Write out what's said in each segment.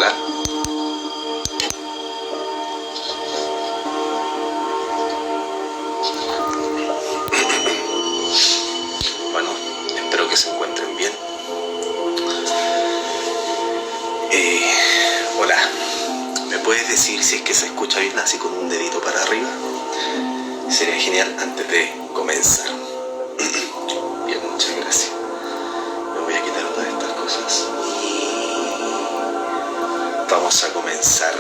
Hola. Bueno, espero que se encuentren bien. Hola. ¿Me puedes decir si es que se escucha bien así con un dedito para arriba? Sería genial antes de comenzar. Bien, muchas gracias. Me voy a quitar una de estas cosas. Vamos a comenzar.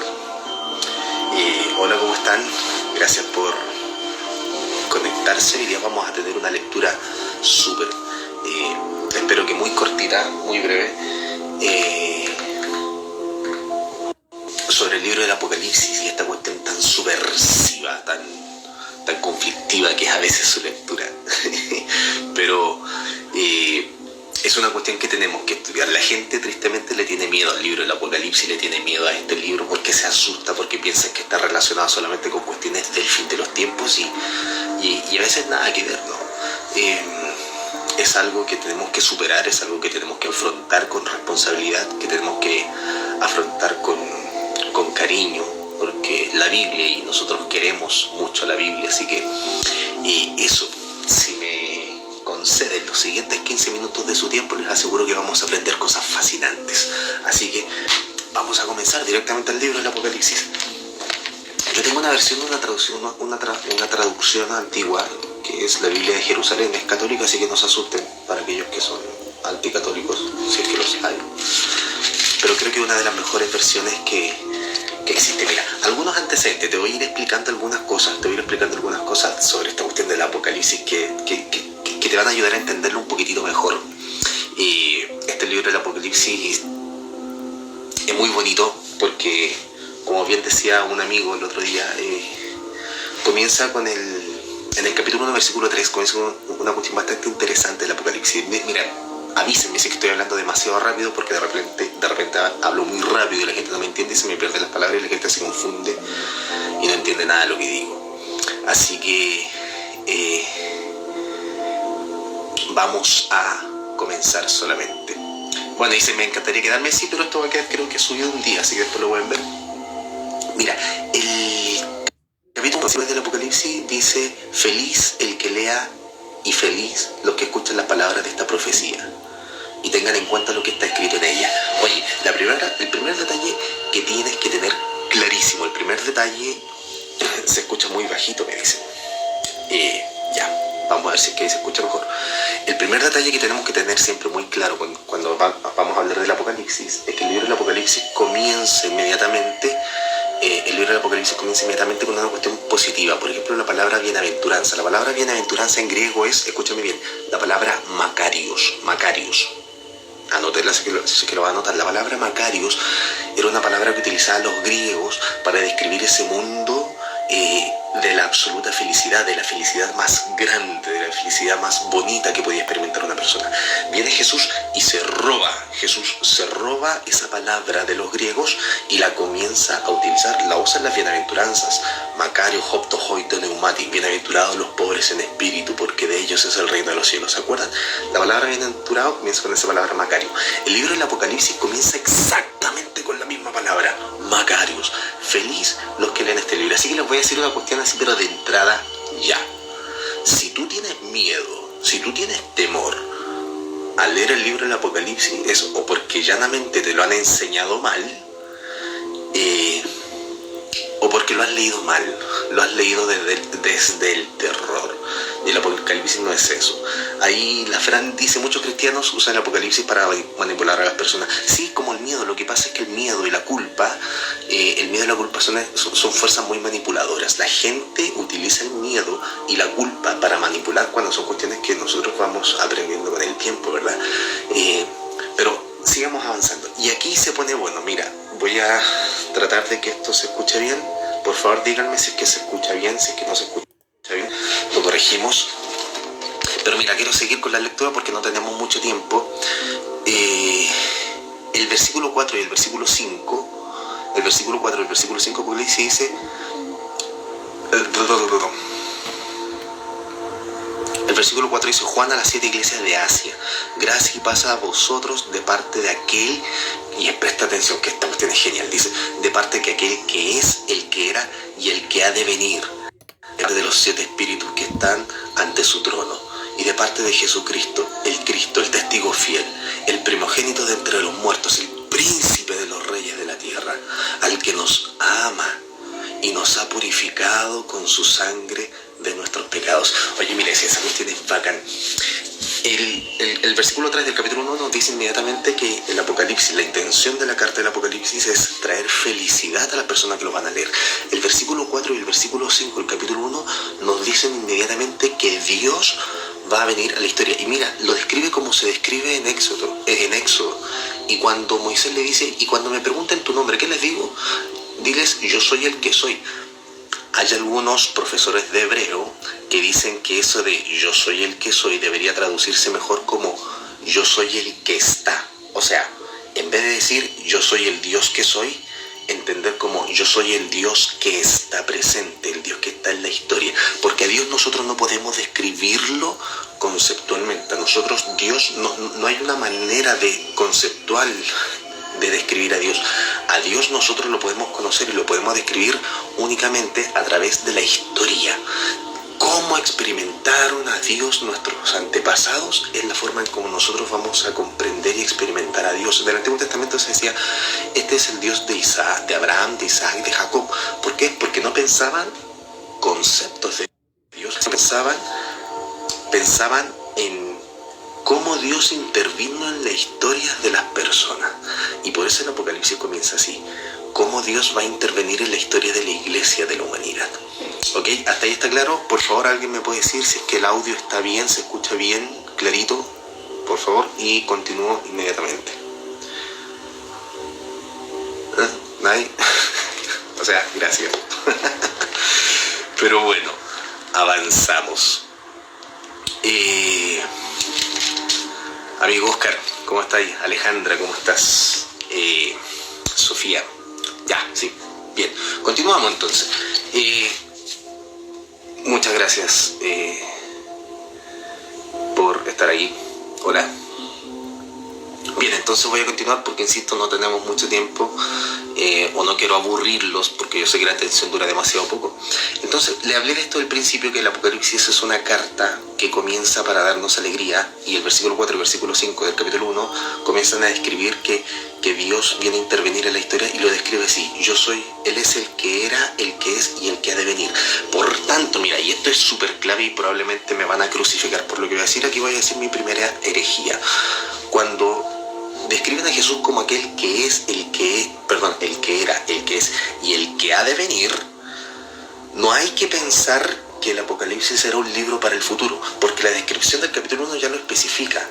Hola, ¿cómo están? Gracias por conectarse. Hoy día vamos a tener una lectura súper, espero que muy cortita, muy breve, sobre el libro del Apocalipsis y esta cuestión tan subversiva, tan conflictiva que es a veces su lectura. Pero es una cuestión que tenemos que estudiar. La gente tristemente le tiene miedo al libro del Apocalipsis, le tiene miedo a este libro porque se asusta, porque piensa que está relacionado solamente con cuestiones del fin de los tiempos y a veces nada que ver, ¿no? Es algo que tenemos que superar, es algo que tenemos que afrontar con responsabilidad, que tenemos que afrontar con cariño, porque la Biblia, y nosotros queremos mucho la Biblia, así que eso, si me conceden los siguientes 15 minutos de su tiempo, les aseguro que vamos a aprender cosas fascinantes. Así que vamos a comenzar directamente al libro del Apocalipsis. Yo tengo una versión, una traducción antigua, que es la Biblia de Jerusalén, es católica, así que no se asusten para aquellos que son anticatólicos, si es que los hay. Pero creo que es una de las mejores versiones que existe. Mira, algunos antecedentes, te voy a ir explicando algunas cosas sobre esta cuestión del Apocalipsis que te van a ayudar a entenderlo un poquitito mejor. Este libro del Apocalipsis es muy bonito porque, como bien decía un amigo el otro día, comienza en el capítulo 1, versículo 3, comienza una cuestión bastante interesante del Apocalipsis. Mira, avísenme si es que estoy hablando demasiado rápido, porque de repente hablo muy rápido y la gente no me entiende y se me pierden las palabras y la gente se confunde y no entiende nada de lo que digo. Así que vamos a comenzar solamente. Bueno, dice, me encantaría quedarme así, pero esto va a quedar, creo que subido un día, así que después lo pueden ver. Mira, el capítulo 9 del Apocalipsis dice: feliz el que lea y feliz los que escuchan las palabras de esta profecía y tengan en cuenta lo que está escrito en ella. Oye, el primer detalle que tienes que tener clarísimo, el primer detalle, se escucha muy bajito, me dicen. Ya, vamos a ver si es que se escucha mejor. El primer detalle que tenemos que tener siempre muy claro cuando vamos a hablar del Apocalipsis es que el libro del Apocalipsis comienza inmediatamente. El libro del Apocalipsis comienza inmediatamente con una cuestión positiva. Por ejemplo, la palabra bienaventuranza. La palabra bienaventuranza en griego es, escúchame bien, la palabra Makarios. Anótela si que lo va a anotar. La palabra Makarios era una palabra que utilizaban los griegos para describir ese mundo de la absoluta felicidad, de la felicidad más grande, de la felicidad más bonita que podía experimentar una persona. Viene Jesús y se roba esa palabra de los griegos y la comienza a utilizar, la usa en las bienaventuranzas. Macario, hopto, hoito, neumati, bienaventurados los pobres en espíritu, porque de ellos es el reino de los cielos. ¿Se acuerdan? La palabra bienaventurado comienza con esa palabra Macario. El libro del Apocalipsis comienza exactamente con la misma palabra, Macarios. Feliz los que leen este libro. Así que les voy a decir una cuestión así, pero de entrada ya. Si tú tienes miedo, si tú tienes temor al leer el libro del Apocalipsis, es o porque llanamente te lo han enseñado mal, o porque lo has leído mal, lo has leído desde el terror. Y el Apocalipsis no es eso. Ahí la Fran dice, muchos cristianos usan el Apocalipsis para manipular a las personas. Sí, como el miedo. Lo que pasa es que el miedo y la culpa, son fuerzas muy manipuladoras. La gente utiliza el miedo y la culpa para manipular cuando son cuestiones que nosotros vamos aprendiendo con el tiempo, ¿verdad? Pero sigamos avanzando. Y aquí se pone bueno. Mira, voy a tratar de que esto se escuche bien. Por favor, díganme si es que se escucha bien, si es que no se escucha bien. Lo corregimos. Pero mira, quiero seguir con la lectura porque no tenemos mucho tiempo. El versículo 4 y el versículo 5, el versículo 4 y el versículo 5, porque se dice... El El versículo 4 dice: Juan a las 7 iglesias de Asia, gracia y paz a vosotros de parte de aquel, y presta atención que esta cuestión es genial, dice, de parte de aquel que es, el que era y el que ha de venir, de parte de los 7 espíritus que están ante su trono, y de parte de Jesucristo, el testigo fiel, el primogénito de entre los muertos, el príncipe de los reyes de la tierra, al que nos ama y nos ha purificado con su sangre de nuestros pecados. Oye, mira, esa cuestión es bacán. El versículo 3 del capítulo 1 nos dice inmediatamente que el Apocalipsis, la intención de la carta del Apocalipsis es traer felicidad a las personas que lo van a leer. El versículo 4 y el versículo 5 del capítulo 1 nos dicen inmediatamente que Dios va a venir a la historia. Y mira, lo describe como se describe en Éxodo. Y cuando Moisés le dice, y cuando me pregunten tu nombre, ¿qué les digo? Diles, yo soy el que soy. Hay algunos profesores de hebreo que dicen que eso de yo soy el que soy debería traducirse mejor como yo soy el que está. O sea, en vez de decir yo soy el Dios que soy, entender como yo soy el Dios que está presente, el Dios que está en la historia. Porque a Dios nosotros no podemos describirlo conceptualmente. A nosotros Dios no hay una manera de conceptual de describir a Dios. A Dios nosotros lo podemos conocer y lo podemos describir únicamente a través de la historia. Cómo experimentaron a Dios nuestros antepasados es la forma en cómo nosotros vamos a comprender y experimentar a Dios. En el Antiguo Testamento se decía, este es el Dios de Isaac, de Abraham, de Isaac y de Jacob. ¿Por qué? Porque no pensaban conceptos de Dios, pensaban en cómo Dios intervino en la historia de las personas. Y por eso el Apocalipsis comienza así: cómo Dios va a intervenir en la historia de la iglesia, de la humanidad. ¿Ok? ¿Hasta ahí está claro? Por favor, alguien me puede decir si es que el audio está bien, se escucha bien, clarito, por favor, y continúo inmediatamente. ¿Nadie? O sea, gracias. Pero bueno, avanzamos. Amigo Oscar, ¿cómo estáis? Alejandra, ¿cómo estás? Sofía, ya, sí, bien. Continuamos entonces. Muchas gracias por estar ahí. Hola. Bien, entonces voy a continuar porque, insisto, no tenemos mucho tiempo o no quiero aburrirlos porque yo sé que la atención dura demasiado poco. Entonces, le hablé de esto al principio, que el Apocalipsis es una carta que comienza para darnos alegría, y el versículo 4 y el versículo 5 del capítulo 1 comienzan a describir que Dios viene a intervenir en la historia, y lo describe así: yo soy, Él es el que era, el que es y el que ha de venir. Por tanto, mira, y esto es súper clave y probablemente me van a crucificar por lo que voy a decir, aquí voy a decir mi primera herejía. Cuando describen a Jesús como aquel que es, el que era, el que es y el que ha de venir, no hay que pensar que el Apocalipsis era un libro para el futuro, porque la descripción del capítulo 1 ya lo especifica: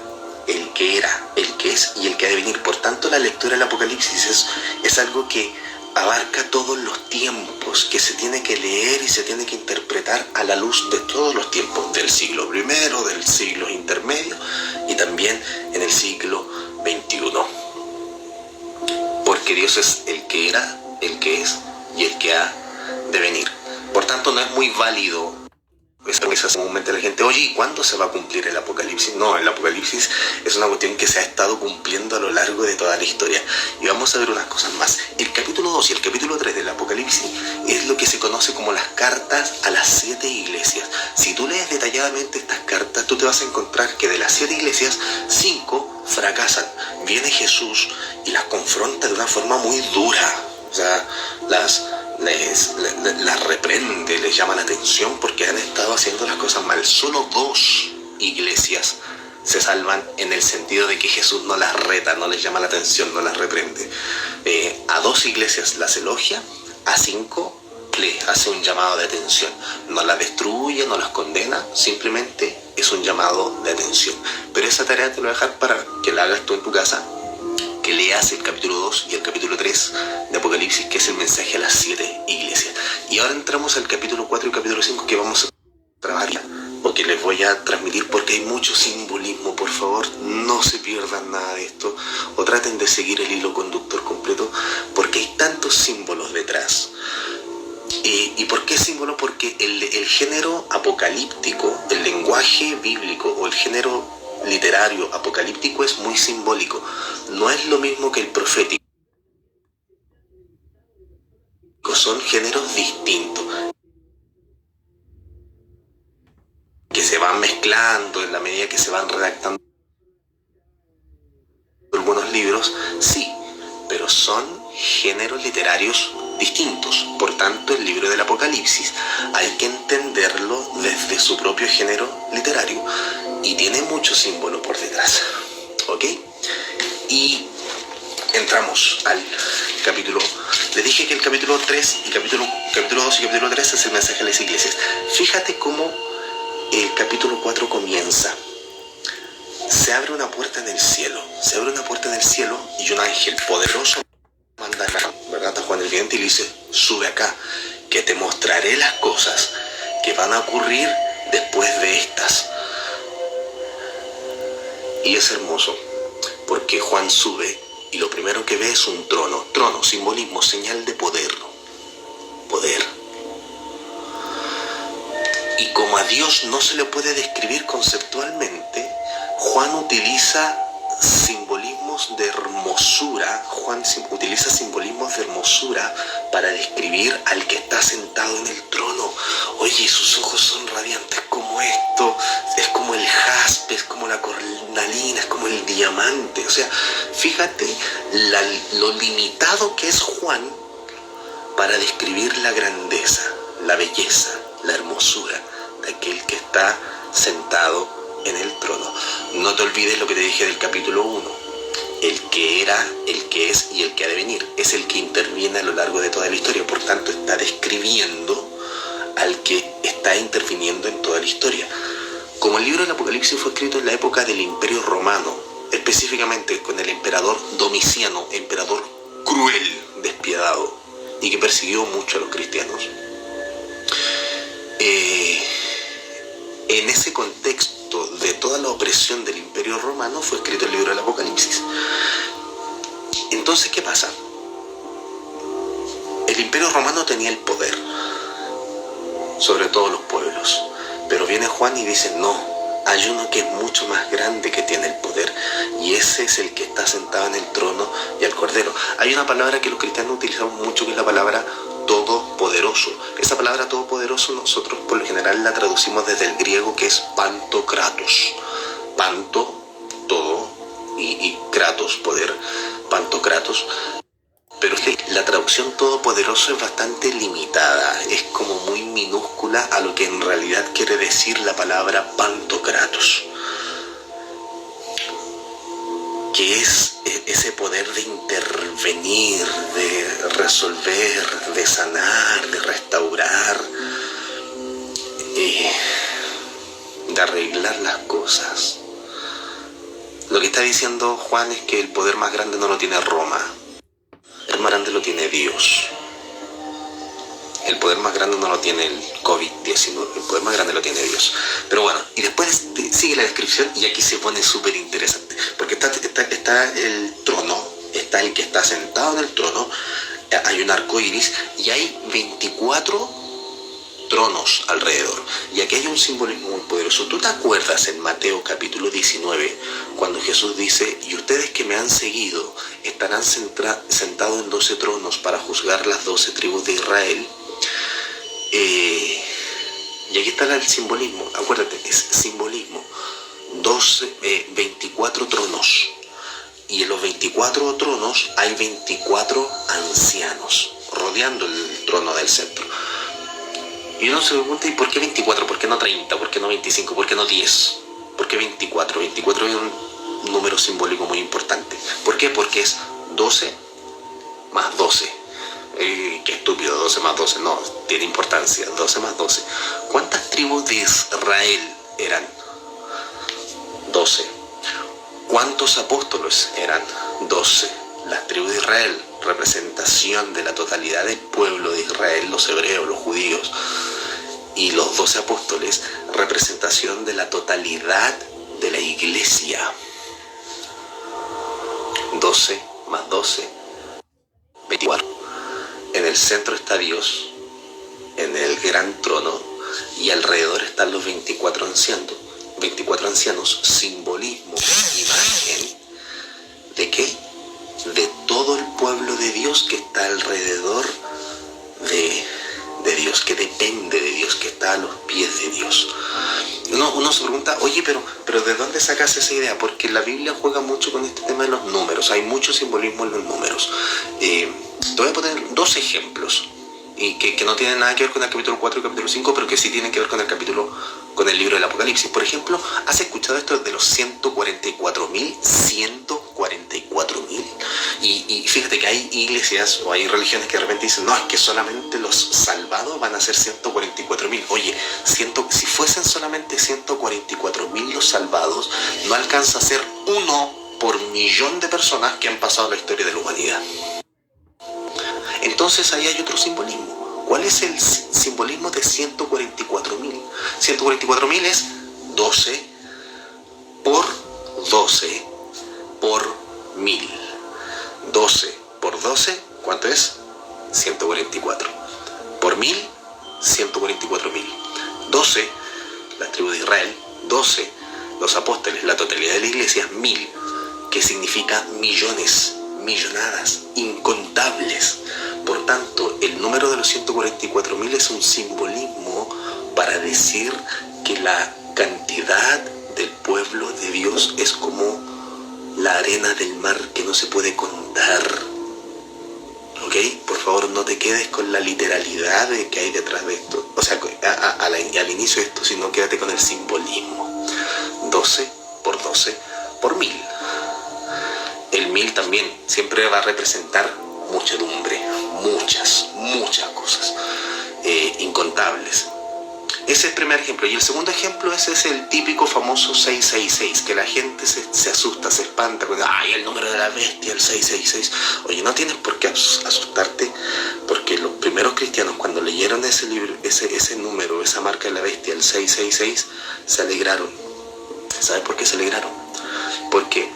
el que era, el que es y el que ha de venir. Por tanto, la lectura del Apocalipsis es algo que abarca todos los tiempos, que se tiene que leer y se tiene que interpretar a la luz de todos los tiempos, del siglo primero, del siglo intermedio y también en el siglo XXI. Porque Dios es el que era, el que es y el que ha de venir. Por tanto, no es muy válido eso que se hace comúnmente la gente: oye, ¿y cuándo se va a cumplir el Apocalipsis? No, el Apocalipsis es una cuestión que se ha estado cumpliendo a lo largo de toda la historia. Y vamos a ver unas cosas más. El capítulo 2 y el capítulo 3 del Apocalipsis es lo que se conoce como las cartas a las 7 iglesias. Si tú lees detalladamente estas cartas, tú te vas a encontrar que de las 7 iglesias, 5 fracasan. Viene Jesús y las confronta de una forma muy dura. O sea, las reprende, les llama la atención porque han estado haciendo las cosas mal. Solo 2 iglesias se salvan, en el sentido de que Jesús no las reta, no les llama la atención, no las reprende. A 2 iglesias las elogia, a 5 le hace un llamado de atención. No las destruye, no las condena, simplemente es un llamado de atención. Pero esa tarea te lo voy a dejar para que la hagas tú en tu casa, que leas el capítulo 2 y el capítulo 3 de Apocalipsis, que es el mensaje a las 7 iglesias. Y ahora entramos al capítulo 4 y capítulo 5, que vamos a trabajar, o que les voy a transmitir, porque hay mucho simbolismo. Por favor, no se pierdan nada de esto, o traten de seguir el hilo conductor completo, porque hay tantos símbolos detrás. ¿Y por qué símbolo? Porque el género apocalíptico, el lenguaje bíblico o el género literario apocalíptico es muy simbólico. No es lo mismo que el profético. Son géneros distintos que se van mezclando en la medida que se van redactando algunos libros, sí, pero son géneros literarios distintos. Por tanto, el libro del Apocalipsis hay que entenderlo desde su propio género literario y tiene mucho símbolo por detrás, ¿ok? Y entramos al capítulo. Les dije que el capítulo 3 y capítulo 2 y capítulo 3 es el mensaje a las iglesias. Fíjate cómo el capítulo 4 comienza. Se abre una puerta en el cielo. Se abre una puerta en el cielo y un ángel poderoso manda acá, ¿verdad? A Juan el Vidente y le dice: sube acá, que te mostraré las cosas que van a ocurrir después de estas. Y es hermoso, porque Juan sube y lo primero que ve es un trono. Trono, simbolismo, señal de poder. Poder. Y como a Dios no se le puede describir conceptualmente, Juan utiliza simbolismos de hermosura. Juan utiliza simbolismos de hermosura para describir al que está sentado en el trono. Oye, sus ojos son radiantes como esto, es como el jaspe, es como la cornalina, es como el diamante. O sea, fíjate lo limitado que es Juan para describir la grandeza, la belleza, la hermosura de aquel que está sentado en el trono. No te olvides lo que te dije del capítulo 1. El que era, el que es y el que ha de venir. Es el que interviene a lo largo de toda la historia. Por tanto, está describiendo al que está interviniendo en toda la historia. Como el libro del Apocalipsis fue escrito en la época del Imperio Romano, específicamente con el emperador Domiciano, emperador cruel, despiadado, y que persiguió mucho a los cristianos. En ese contexto de toda la opresión del Imperio Romano fue escrito el libro del Apocalipsis. Entonces, ¿qué pasa? El Imperio Romano tenía el poder sobre todos los pueblos, pero viene Juan y dice: no, hay uno que es mucho más grande que tiene el poder, y ese es el que está sentado en el trono y al Cordero. Hay una palabra que los cristianos utilizamos mucho, que es la palabra todopoderoso. Esa palabra todopoderoso nosotros por lo general la traducimos desde el griego, que es pantokratos. Panto, todo, y kratos, poder, pantokratos. Pero la traducción todopoderoso es bastante limitada, es como muy minúscula a lo que en realidad quiere decir la palabra pantokratos, que es ese poder de intervenir, de resolver, de sanar, de restaurar, de arreglar las cosas. Lo que está diciendo Juan es que el poder más grande no lo tiene Roma, el más grande lo tiene Dios. El poder más grande no lo tiene el COVID-19, el poder más grande lo tiene Dios. Pero bueno, y después sigue la descripción y aquí se pone súper interesante, porque está el trono, está el que está sentado en el trono, hay un arco iris y hay 24 tronos alrededor. Y aquí hay un simbolismo muy poderoso. ¿Tú te acuerdas en Mateo capítulo 19 cuando Jesús dice: y ustedes que me han seguido estarán sentados en 12 tronos para juzgar las 12 tribus de Israel? Y aquí está el simbolismo. Acuérdate, es simbolismo. 24 tronos. Y en los 24 tronos hay 24 ancianos rodeando el trono del centro. Y uno se pregunta: ¿y por qué 24? ¿Por qué no 30? ¿Por qué no 25? ¿Por qué no 10? ¿Por qué 24? 24 es un número simbólico muy importante. ¿Por qué? Porque es 12 más 12. Qué estúpido, 12 más 12. No, tiene importancia. 12 más 12. ¿Cuántas tribus de Israel eran? 12. ¿Cuántos apóstoles eran? 12. Las tribus de Israel, representación de la totalidad del pueblo de Israel, los hebreos, los judíos, y los 12 apóstoles, representación de la totalidad de la iglesia. 12 más 12, 24. En el centro está Dios en el gran trono y alrededor están los 24 ancianos, simbolismo, imagen ¿de qué? De todo el pueblo de Dios que está alrededor de Dios, que depende de Dios, que está a los pies de Dios. Uno se pregunta, oye, pero ¿de dónde sacas esa idea? Porque la Biblia juega mucho con este tema de los números, hay mucho simbolismo en los números. Te voy a poner dos ejemplos, y que no tienen nada que ver con el capítulo 4 y el capítulo 5, pero que sí tienen que ver con el libro del Apocalipsis. Por ejemplo, ¿has escuchado esto de los 144.000? 144.000. Y fíjate que hay iglesias o hay religiones que de repente dicen, no, es que solamente los salvados van a ser 144.000. Oye, si fuesen solamente 144.000 los salvados, no alcanza a ser 1 por millón de personas que han pasado la historia de la humanidad. Entonces ahí hay otro simbolismo. ¿Cuál es el simbolismo de 144.000? 144.000 es 12 por 12 por 1000. 12 por 12, ¿cuánto es? 144. Por 1000, 144.000. 12, la tribu de Israel. 12, los apóstoles, la totalidad de la iglesia. 1000, que significa millones, millonadas, incontables. Por tanto, el número de los 144.000 es un simbolismo para decir que la cantidad del pueblo de Dios es como la arena del mar que no se puede contar. ¿Ok? Por favor, no te quedes con la literalidad de que hay detrás de esto. O sea, al inicio de esto, sino quédate con el simbolismo. 12 por 12 por 1000. El 1000 también siempre va a representar muchedumbre, muchas cosas, incontables. Ese es el primer ejemplo. Y el segundo ejemplo, ese es el típico famoso 666, que la gente se asusta, se espanta con, ay, el número de la bestia, el 666. Oye, no tienes por qué asustarte, porque los primeros cristianos, cuando leyeron ese libro, ese número, esa marca de la bestia, el 666, se alegraron. ¿Sabes por qué se alegraron? Porque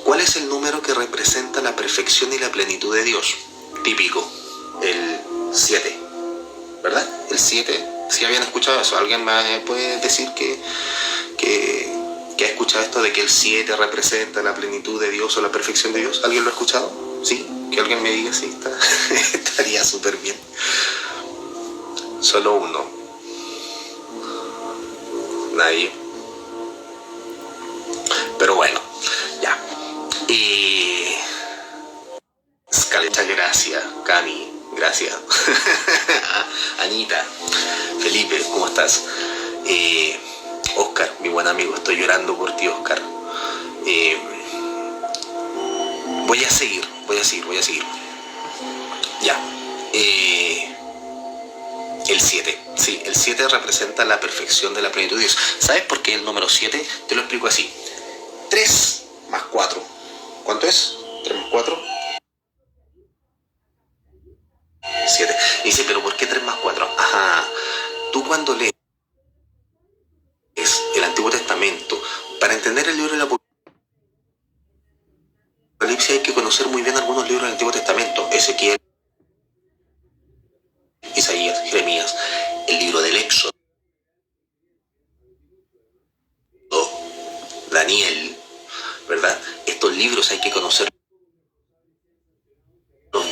¿cuál es el número que representa la perfección y la plenitud de Dios? Típico, el 7, ¿verdad? El 7, si habían escuchado eso. ¿Alguien me puede decir que ha escuchado esto de que el 7 representa la plenitud de Dios o la perfección de Dios? ¿Alguien lo ha escuchado? ¿Sí? Que alguien me diga si estaría súper bien. Solo uno. Nadie. Pero bueno, ya. Muchas gracias, Cami, gracias. Anita, Felipe, ¿cómo estás? Oscar, mi buen amigo, estoy llorando por ti, Oscar. Voy a seguir. Ya. El 7, sí, el 7 representa la perfección de la plenitud de Dios. ¿Sabes por qué el número 7? Te lo explico así. 3 más 4. ¿Cuánto es? 3 más 4. 7. Dice, ¿pero por qué 3 más 4? Ajá. Tú cuando lees el Antiguo Testamento, para entender el libro del Apocalipsis hay que conocer muy bien algunos libros del Antiguo Testamento. Ezequiel, Isaías, Jeremías, el libro del Éxodo, Daniel, ¿verdad? Estos libros hay que conocerlos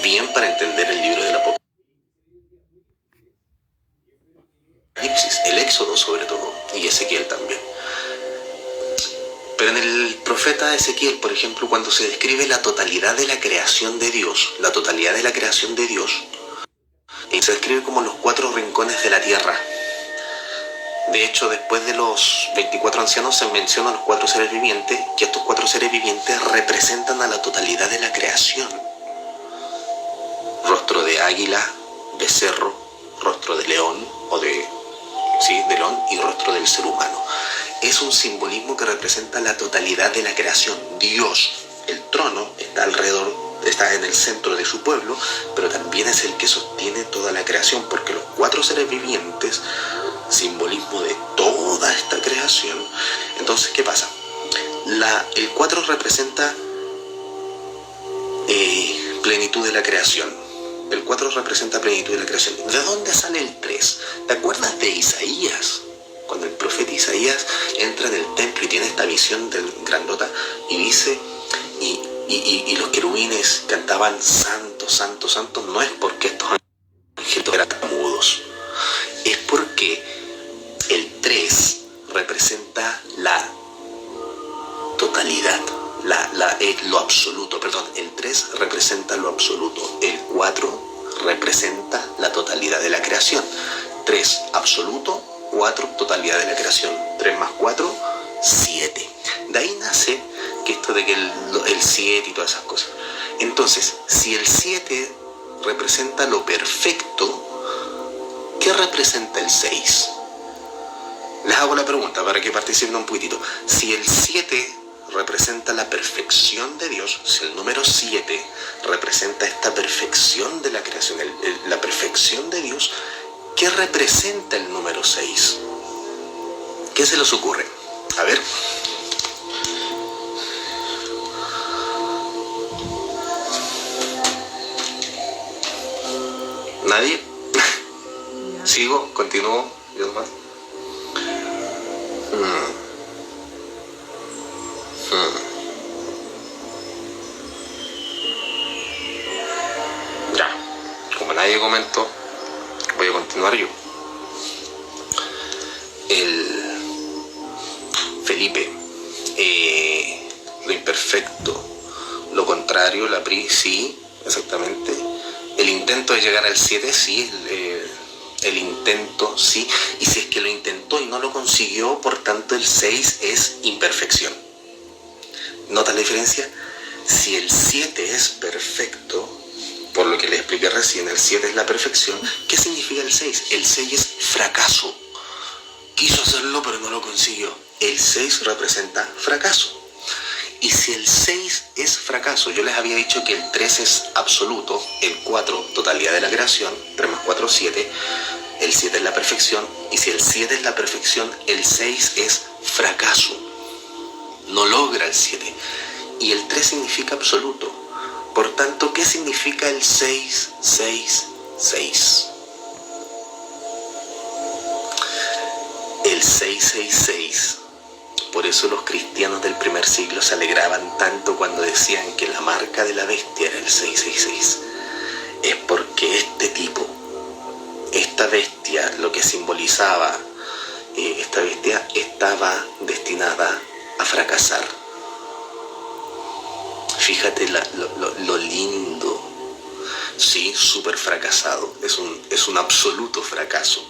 bien para entender el libro del Apocalipsis, el Éxodo sobre todo, y Ezequiel también. Pero en el profeta Ezequiel, por ejemplo, cuando se describe la totalidad de la creación de Dios, se describe como los 4 rincones de la tierra. De hecho, después de los 24 ancianos se mencionan los 4 seres vivientes, que estos 4 seres vivientes representan a la totalidad de la creación. Rostro de águila, becerro, rostro de león, de león, y rostro del ser humano. Es un simbolismo que representa la totalidad de la creación. Dios, el trono, está en el centro de su pueblo, pero también es el que sostiene toda la creación, porque los 4 seres vivientes, simbolismo de toda esta creación. Entonces, ¿qué pasa? El 4 representa plenitud de la creación. El 4 representa plenitud de la creación. ¿De dónde sale el 3? ¿Te acuerdas de Isaías? Cuando el profeta Isaías entra en el templo y tiene esta visión del grandota y dice, y los querubines cantaban santo, santo, santo, no es porque estos ángeles eran mudos, es porque el 3 representa la totalidad, lo absoluto, perdón, el 3 representa lo absoluto, el 4 representa la totalidad de la creación. 3 absoluto, 4 totalidad de la creación. 3 más 4, 7. De ahí nace que esto de que el 7 y todas esas cosas. Entonces, si el 7 representa lo perfecto, ¿qué representa el 6? Les hago la pregunta para que participen un poquitito. Si el 7 representa la perfección de Dios, si el número 7 representa esta perfección de la creación, la perfección de Dios, ¿qué representa el número 6? ¿Qué se les ocurre? A ver. ¿Nadie? ¿Sigo? ¿Continúo? ¿Dios más? Ya, como nadie comentó, voy a continuar yo. Felipe, lo imperfecto, lo contrario, la sí, exactamente. El intento de llegar al 7, sí, el intento, sí, y si es que lo intentó y no lo consiguió, por tanto el 6 es imperfección. ¿Notas la diferencia? Si el 7 es perfecto, por lo que le expliqué recién, el 7 es la perfección, ¿qué significa el 6? El 6 es fracaso. Quiso hacerlo pero no lo consiguió. El 6 representa fracaso. Y si el 6 es fracaso, yo les había dicho que el 3 es absoluto, el 4 totalidad de la creación, 3 más 4, 7, el 7 es la perfección, y si el 7 es la perfección, el 6 es fracaso. No logra el 7. Y el 3 significa absoluto. Por tanto, ¿qué significa el 6, 6, 6? El 666. Por eso los cristianos del primer siglo se alegraban tanto cuando decían que la marca de la bestia era el 666. Es porque este tipo, esta bestia, lo que simbolizaba, esta bestia estaba destinada a fracasar. Fíjate lo lindo. Sí, súper fracasado. Es un absoluto fracaso.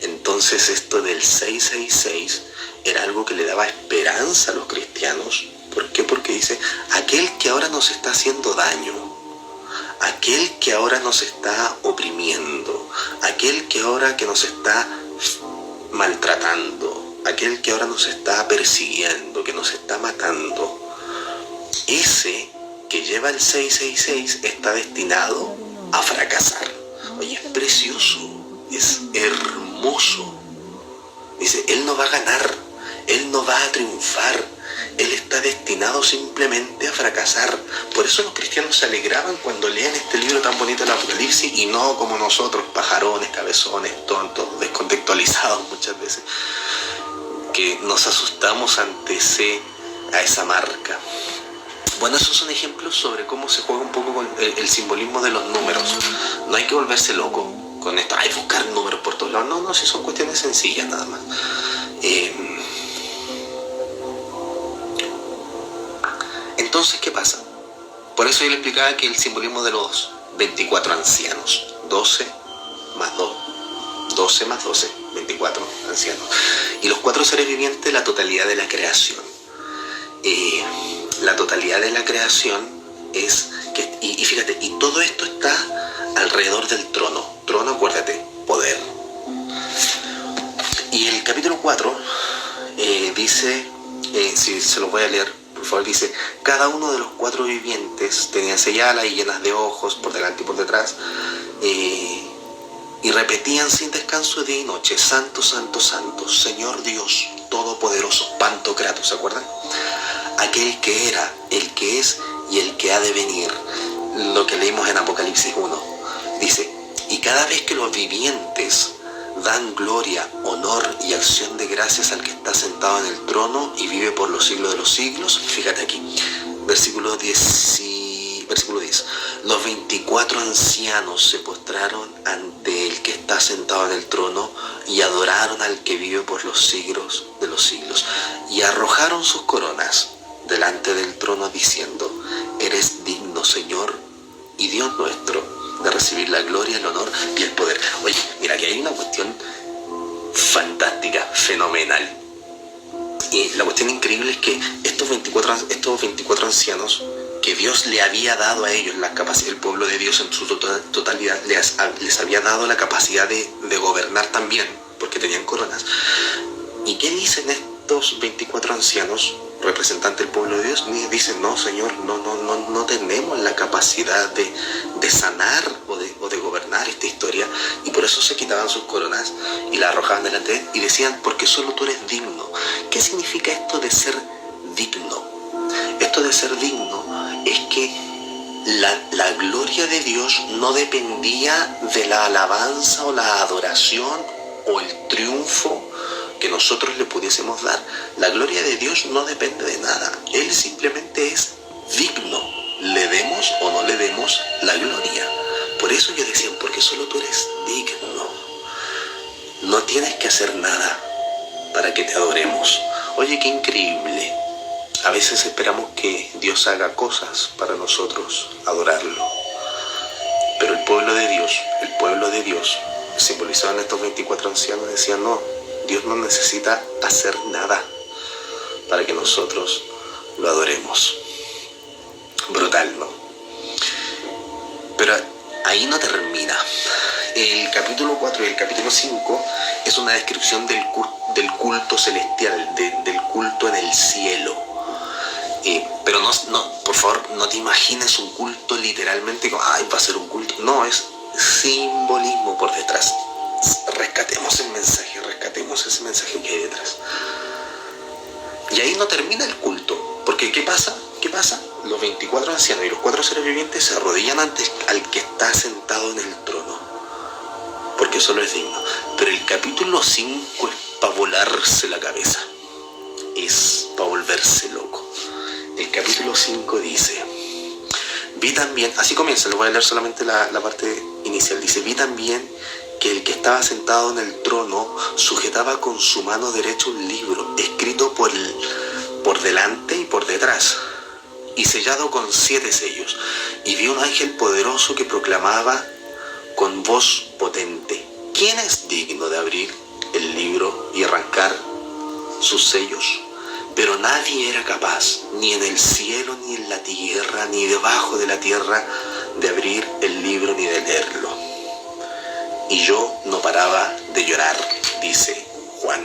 Entonces esto del 666 era algo que le daba esperanza a los cristianos. ¿Por qué? Porque dice, aquel que ahora nos está haciendo daño, aquel que ahora nos está oprimiendo, aquel que ahora que nos está maltratando, aquel que ahora nos está persiguiendo, que nos está matando, ese que lleva el 666 está destinado a fracasar. Oye, es precioso, es hermoso. Dice, él no va a ganar, él no va a triunfar, él está destinado simplemente a fracasar. Por eso los cristianos se alegraban cuando leen este libro tan bonito del Apocalipsis, y no como nosotros, pajarones, cabezones, tontos, descontextualizados muchas veces, que nos asustamos ante a esa marca. Bueno, esos son ejemplos sobre cómo se juega un poco con el simbolismo de los números. No hay que volverse loco con esto, hay buscar números por todos lados. No, si son cuestiones sencillas nada más. Entonces, ¿qué pasa? Por eso yo le explicaba que el simbolismo de los 24 ancianos, 12 más 2, 12 más 12, 24 ancianos. Y los 4 seres vivientes, la totalidad de la creación. La totalidad de la creación es que, y fíjate, y todo esto está alrededor del trono. Trono, acuérdate, poder. Y el capítulo 4 dice, si se lo voy a leer, por favor, dice, cada uno de los 4 vivientes tenía 6 alas y llenas de ojos por delante y por detrás, y repetían sin descanso día y noche, santo, santo, santo, Señor Dios Todopoderoso, Pantocrator, ¿se acuerdan? Aquel que era, el que es y el que ha de venir. Lo que leímos en Apocalipsis 1. Dice, y cada vez que los vivientes dan gloria, honor y acción de gracias al que está sentado en el trono y vive por los siglos de los siglos. Fíjate aquí, versículo 10. Los 24 ancianos se postraron ante el que está sentado en el trono y adoraron al que vive por los siglos de los siglos. Y arrojaron sus coronas delante del trono diciendo, eres digno, Señor y Dios nuestro, de recibir la gloria, el honor y el poder. Oye, mira, aquí hay una cuestión fantástica, fenomenal. Y la cuestión increíble es que estos 24 ancianos que Dios le había dado a ellos la capacidad, el pueblo de Dios en su totalidad les había dado la capacidad de gobernar también, porque tenían coronas. ¿Y qué dicen estos 24 ancianos, representantes del pueblo de Dios? Dicen, no, Señor, no tenemos la capacidad de sanar o de gobernar esta historia, y por eso se quitaban sus coronas y la arrojaban delante de él y decían, porque solo tú eres digno. ¿Qué significa esto de ser digno? Esto de ser digno es que la gloria de Dios no dependía de la alabanza o la adoración o el triunfo que nosotros le pudiésemos dar. La gloria de Dios no depende de nada. Él simplemente es digno. Le demos o no le demos la gloria. Por eso yo decía, porque solo tú eres digno. No tienes que hacer nada para que te adoremos. Oye, qué increíble. A veces esperamos que Dios haga cosas para nosotros adorarlo. Pero el pueblo de Dios, simbolizado en estos 24 ancianos, decía, no, Dios no necesita hacer nada para que nosotros lo adoremos. Brutal, ¿no? Pero ahí no termina. El capítulo 4 y el capítulo 5 es una descripción del culto celestial, del culto en el cielo. Pero no, por favor, no te imagines un culto literalmente como, ay, va a ser un culto. No, es simbolismo por detrás. Rescatemos ese mensaje que hay detrás. Y ahí no termina el culto, porque ¿qué pasa? Los 24 ancianos y los 4 seres vivientes se arrodillan ante al que está sentado en el trono, porque solo es digno. Pero el capítulo 5 es para volarse la cabeza, es para volverse loco. El capítulo 5 dice, vi también, así comienza, les voy a leer solamente la parte inicial, dice, vi también que el que estaba sentado en el trono sujetaba con su mano derecha un libro escrito por delante y por detrás y sellado con 7 sellos, y vi un ángel poderoso que proclamaba con voz potente, ¿quién es digno de abrir el libro y arrancar sus sellos? Pero nadie era capaz, ni en el cielo, ni en la tierra, ni debajo de la tierra, de abrir el libro ni de leerlo. Y yo no paraba de llorar, dice Juan.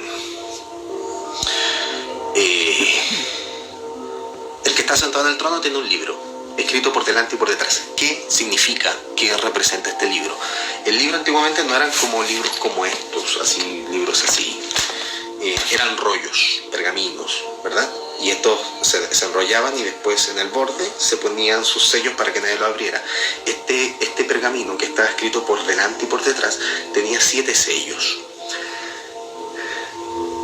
El que está sentado en el trono tiene un libro, escrito por delante y por detrás. ¿Qué significa? ¿Qué representa este libro? El libro antiguamente no eran como libros como estos, así, libros así. Eran rollos, pergaminos, ¿verdad? Y estos se enrollaban y después en el borde se ponían sus sellos para que nadie lo abriera. Este pergamino, que estaba escrito por delante y por detrás, tenía 7 sellos.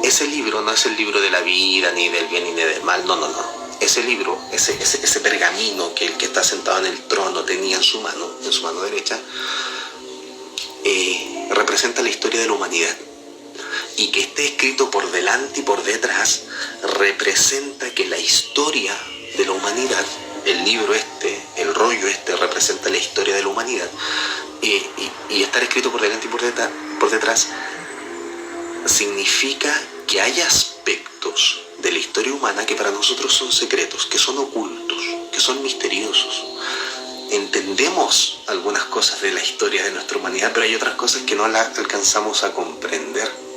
Ese libro no es el libro de la vida, ni del bien ni del mal, no. Ese libro, ese pergamino que el que está sentado en el trono tenía en su mano derecha, representa la historia de la humanidad. Y que esté escrito por delante y por detrás representa que la historia de la humanidad, el libro el rollo representa la historia de la humanidad, y estar escrito por delante y por detrás significa que hay aspectos de la historia humana que para nosotros son secretos, que son ocultos, que son misteriosos. Entendemos algunas cosas de la historia de nuestra humanidad, pero hay otras cosas que no las alcanzamos a comprender.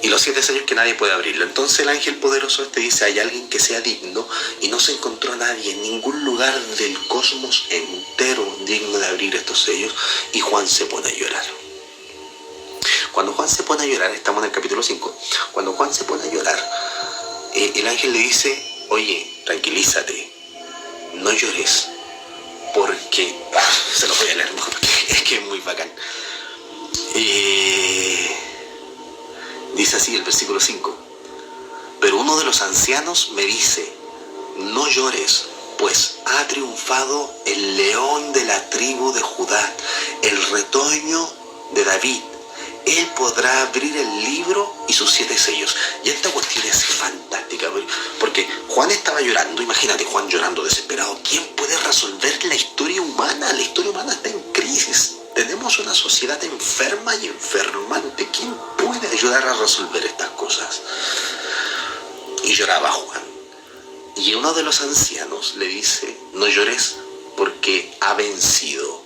Y los 7 sellos que nadie puede abrirlo. Entonces el ángel poderoso dice, hay alguien que sea digno, y no se encontró nadie en ningún lugar del cosmos entero digno de abrir estos sellos, y Juan se pone a llorar. Cuando Juan se pone a llorar, estamos en el capítulo 5, cuando Juan se pone a llorar, el ángel le dice, oye, tranquilízate, no llores, porque se los voy a leer mejor, es que es muy bacán. Dice así el versículo 5: pero uno de los ancianos me dice: no llores, pues ha triunfado el león de la tribu de Judá, el retoño de David. Él podrá abrir el libro y sus 7 sellos. Y esta cuestión es fantástica, porque Juan estaba llorando. Imagínate, Juan llorando desesperado. ¿Quién puede resolver la historia humana? La historia humana está en crisis. Tenemos una sociedad enferma y enfermante. ¿Quién puede ayudar a resolver estas cosas? Y lloraba Juan. Y uno de los ancianos le dice: no llores, porque ha vencido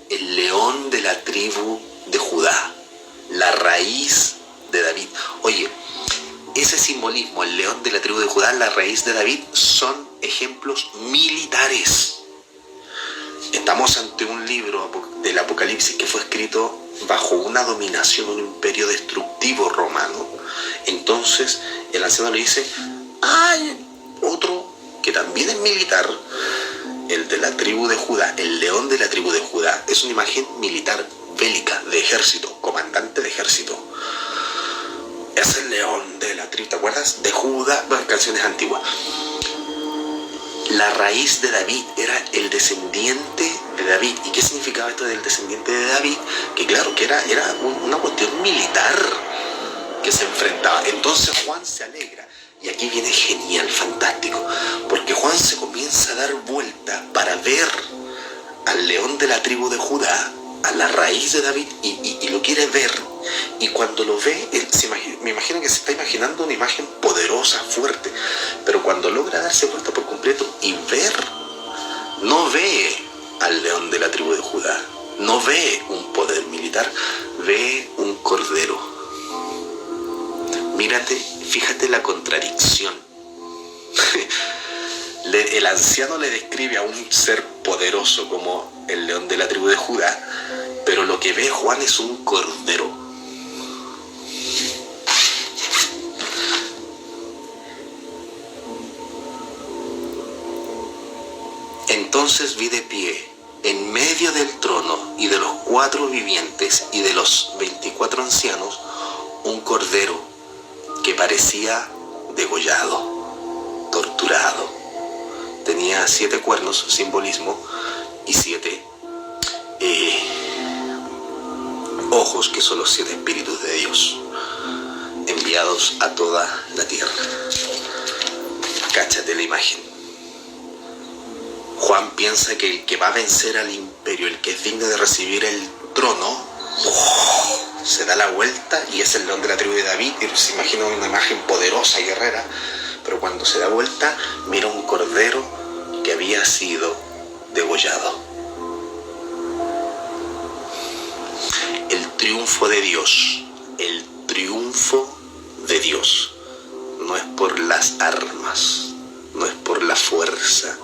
el león de la tribu de Judá, la raíz de David. Oye, ese simbolismo, el león de la tribu de Judá, la raíz de David, son ejemplos militares. Estamos ante un libro del Apocalipsis que fue escrito bajo una dominación, un imperio destructivo romano. Entonces el anciano le dice: hay otro que también es militar, el de la tribu de Judá, el león de la tribu de Judá. Es una imagen militar, bélica, de ejército, comandante de ejército. Es el león de la tribu, ¿te acuerdas? De Judá, bueno, canciones antiguas. La raíz de David, era el descendiente de David. ¿Y qué significaba esto del descendiente de David? Que claro, que era una cuestión militar que se enfrentaba. Entonces Juan se alegra. Y aquí viene genial, fantástico, porque Juan se comienza a dar vuelta para ver al león de la tribu de Judá, a la raíz de David, y lo quiere ver. Y cuando lo ve, me imagino que se está imaginando una imagen poderosa, fuerte, pero cuando logra darse vuelta por completo y ver, no ve al león de la tribu de Judá, no ve un poder militar, ve un cordero. Mírate, fíjate la contradicción. El anciano le describe a un ser poderoso como el león de la tribu de Judá, pero lo que ve Juan es un cordero. Entonces vi de pie, en medio del trono y de los 4 vivientes y de los 24 ancianos, un cordero que parecía degollado, torturado. Tenía 7 cuernos, simbolismo, y 7 ojos, que son los 7 espíritus de Dios, enviados a toda la tierra. Cáchate la imagen. Juan piensa que el que va a vencer al imperio, el que es digno de recibir el trono, se da la vuelta y es el león de la tribu de David. Y se imagina una imagen poderosa y guerrera, pero cuando se da vuelta mira un cordero que había sido degollado. El triunfo de Dios, el triunfo de Dios, no es por las armas, no es por la fuerza,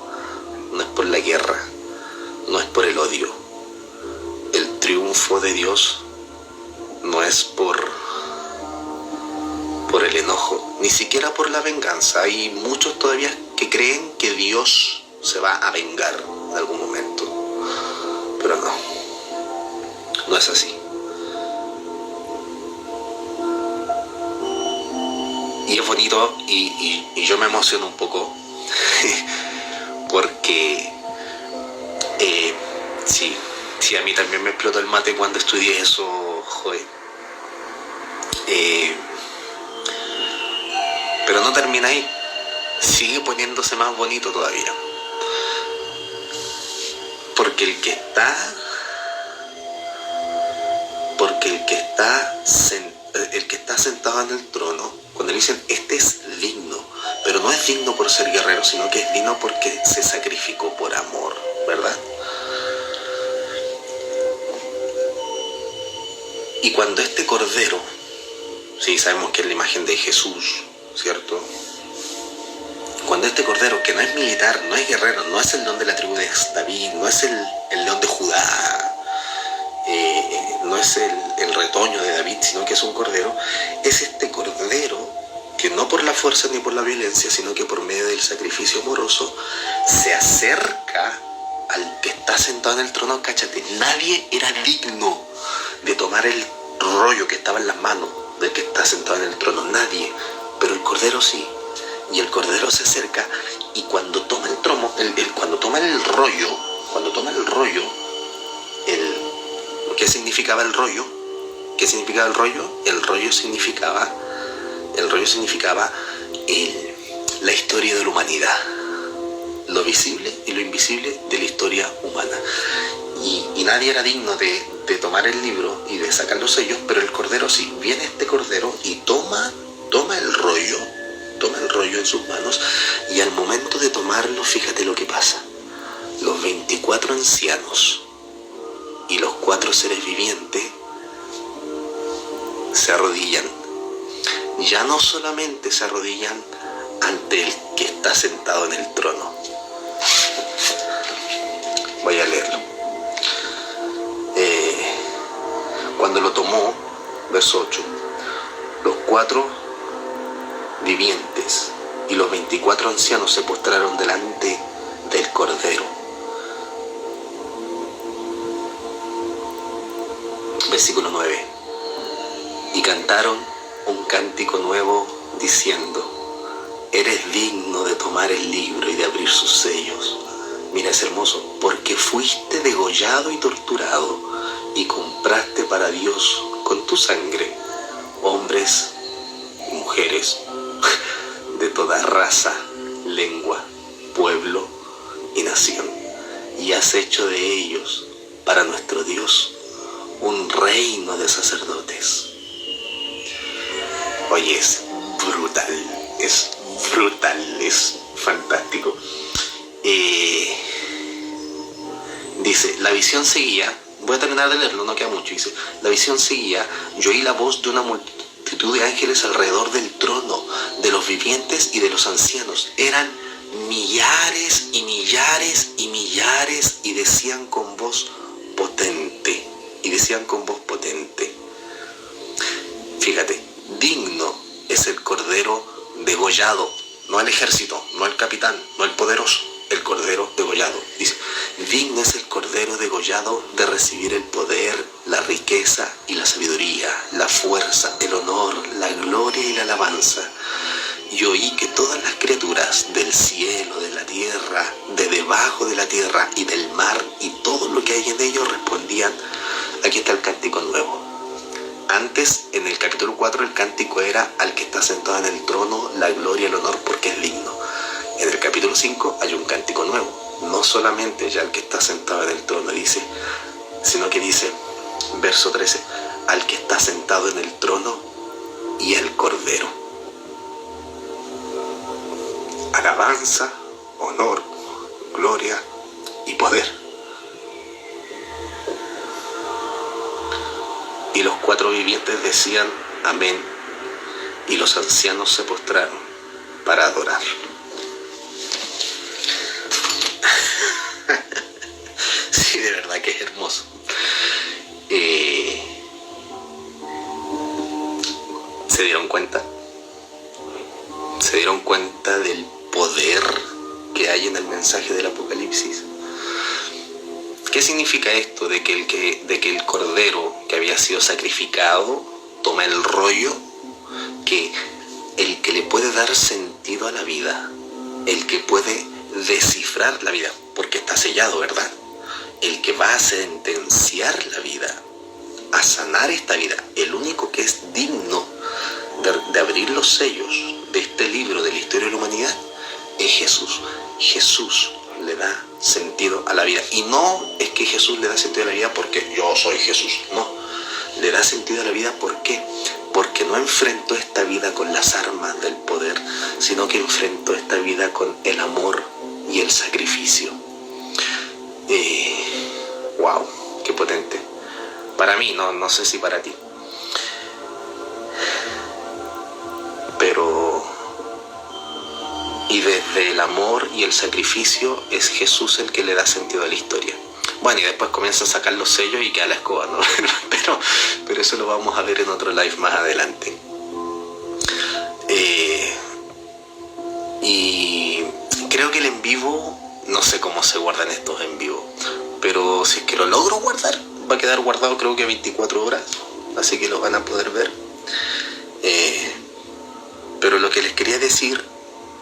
no es por la guerra, no es por el odio. El triunfo de Dios no es por el enojo, ni siquiera por la venganza. Hay muchos todavía que creen que Dios se va a vengar en algún momento, pero no es así. Y es bonito y yo me emociono un poco porque sí, a mí también me explotó el mate cuando estudié eso, joder. Pero no termina ahí, sigue poniéndose más bonito todavía, porque el que está sentado en el trono, cuando le dicen este es digno, pero no es digno por ser guerrero, sino que es digno porque se sacrificó por amor, ¿verdad? Y cuando este cordero, sí, sabemos que es la imagen de Jesús, ¿cierto? Cuando este cordero, que no es militar, no es guerrero, no es el león de la tribu de David, no es el león de Judá, no es el retoño de David, sino que es un cordero, es este cordero que no por la fuerza ni por la violencia, sino que por medio del sacrificio amoroso se acerca al que está sentado en el trono, cáchate, nadie era digno de tomar el rollo que estaba en las manos del que está sentado en el trono, nadie, pero el Cordero sí. Y el Cordero se acerca y cuando toma el trono, cuando toma el rollo, ¿qué significaba el rollo? ¿Qué significaba el rollo? El rollo significaba la historia de la humanidad, lo visible y lo invisible de la historia humana. Y nadie era digno de tomar el libro y de sacar los sellos, pero el Cordero sí. Viene este Cordero y toma el rollo en sus manos, y al momento de tomarlo, fíjate lo que pasa. Los 24 ancianos y los 4 seres vivientes se arrodillan. Ya no solamente se arrodillan ante el que está sentado en el trono. Voy a leerlo. Cuando lo tomó, verso 8, los 4 vivientes y los 24 ancianos se postraron delante del Cordero. Versículo 9. Y cantaron un cántico nuevo diciendo: eres digno de tomar el libro y de abrir sus sellos. Mira, es hermoso, porque fuiste degollado y torturado y compraste para Dios con tu sangre hombres y mujeres de toda raza, lengua, pueblo y nación, y has hecho de ellos para nuestro Dios un reino de sacerdotes. Oye, es brutal, es fantástico. Dice, la visión seguía, voy a terminar de leerlo, no queda mucho, dice, la visión seguía, yo oí la voz de una multitud de ángeles alrededor del trono, de los vivientes y de los ancianos. Eran millares y millares y millares, y decían con voz potente, fíjate, digno es el Cordero degollado, no el ejército, no el capitán, no el poderoso, el Cordero degollado. Dice, digno es el Cordero degollado de recibir el poder, la riqueza y la sabiduría, la fuerza, el honor, la gloria y la alabanza. Y oí que todas las criaturas del cielo, de la tierra, de debajo de la tierra y del mar y todo lo que hay en ellos respondían. Aquí está el cántico nuevo. Antes, en el capítulo 4, el cántico era al que está sentado en el trono, la gloria y el honor porque es digno. En el capítulo 5 hay un cántico nuevo. No solamente ya al que está sentado en el trono dice, sino que dice, verso 13, al que está sentado en el trono y al Cordero. Alabanza, honor, gloria y poder. Y los 4 vivientes decían amén, y los ancianos se postraron para adorar. Sí, de verdad que es hermoso. ¿Se dieron cuenta? ¿Se dieron cuenta del poder que hay en el mensaje del Apocalipsis? ¿Qué significa esto de que el Cordero que había sido sacrificado toma el rollo, que el que le puede dar sentido a la vida, el que puede descifrar la vida, porque está sellado, ¿verdad? El que va a sentenciar la vida, a sanar esta vida, el único que es digno de abrir los sellos de este libro de la historia de la humanidad es Jesús. Jesús le da sentido a la vida, y no es que Jesús le da sentido a la vida porque yo soy Jesús, no, le da sentido a la vida. ¿Por qué? Porque no enfrentó esta vida con las armas del poder, sino que enfrentó esta vida con el amor y el sacrificio. Wow, qué potente. Para mí, no sé si para ti. Pero, y desde el amor y el sacrificio es Jesús el que le da sentido a la historia. Bueno, y después comienza a sacar los sellos y queda la escoba, ¿no? pero eso lo vamos a ver en otro live más adelante. Y creo que el en vivo No sé cómo se guardan estos en vivo, pero si es que lo logro guardar, va a quedar guardado creo que 24 horas, así que lo van a poder ver. Pero lo que les quería decir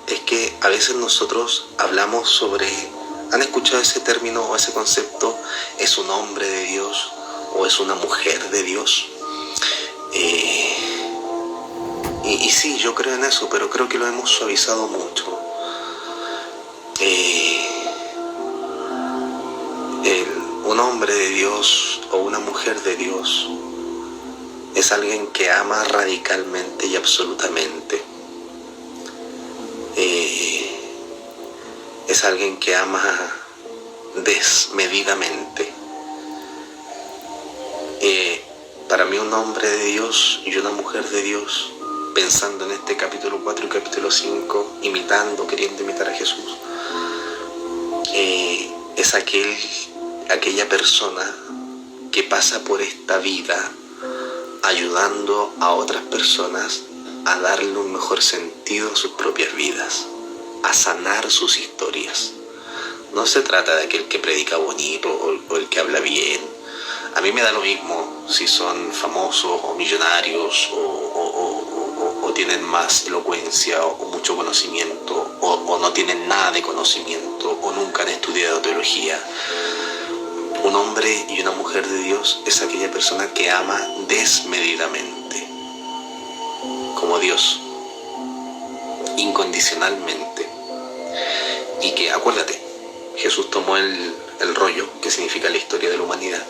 es que a veces nosotros hablamos sobre, ¿han escuchado ese término o ese concepto? ¿Es un hombre de Dios o es una mujer de Dios? Y sí, yo creo en eso, pero creo que lo hemos suavizado mucho. Un hombre de Dios o una mujer de Dios es alguien que ama radicalmente y absolutamente. Es alguien que ama desmedidamente. Para mí un hombre de Dios y una mujer de Dios, pensando en este capítulo 4 y capítulo 5, queriendo imitar a Jesús, es aquella persona que pasa por esta vida ayudando a otras personas a darle un mejor sentido a sus propias vidas, a sanar sus historias. No se trata de aquel que predica bonito o el que habla bien. A mí me da lo mismo si son famosos o millonarios o tienen más elocuencia o mucho conocimiento o no tienen nada de conocimiento o nunca han estudiado teología. Un hombre y una mujer de Dios es aquella persona que ama desmedidamente, como Dios, incondicionalmente. Y que, acuérdate, Jesús tomó el rollo, que significa la historia de la humanidad,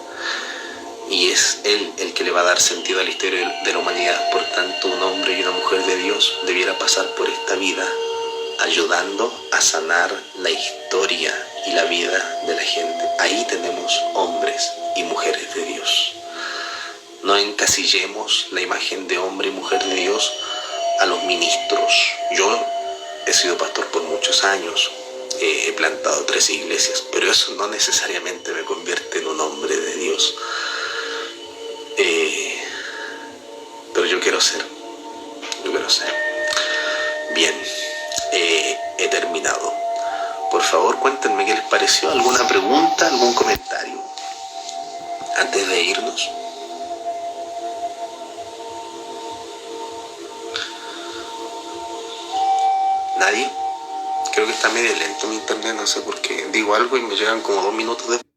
y es Él el que le va a dar sentido a la historia de la humanidad. Por tanto, un hombre y una mujer de Dios debiera pasar por esta vida ayudando a sanar la historia y la vida de la gente. Ahí tenemos hombres y mujeres de Dios. No encasillemos la imagen de hombre y mujer de Dios a los ministros. Yo he sido pastor por muchos años, he plantado 3 iglesias, pero eso no necesariamente me convierte en un hombre de Dios. Pero yo quiero ser. Bien, he terminado. Por favor, cuéntenme qué les pareció. ¿Alguna pregunta, algún comentario antes de irnos? ¿Nadie? Creo que está medio lento mi internet, no sé por qué. Digo algo y me llegan como 2 minutos después.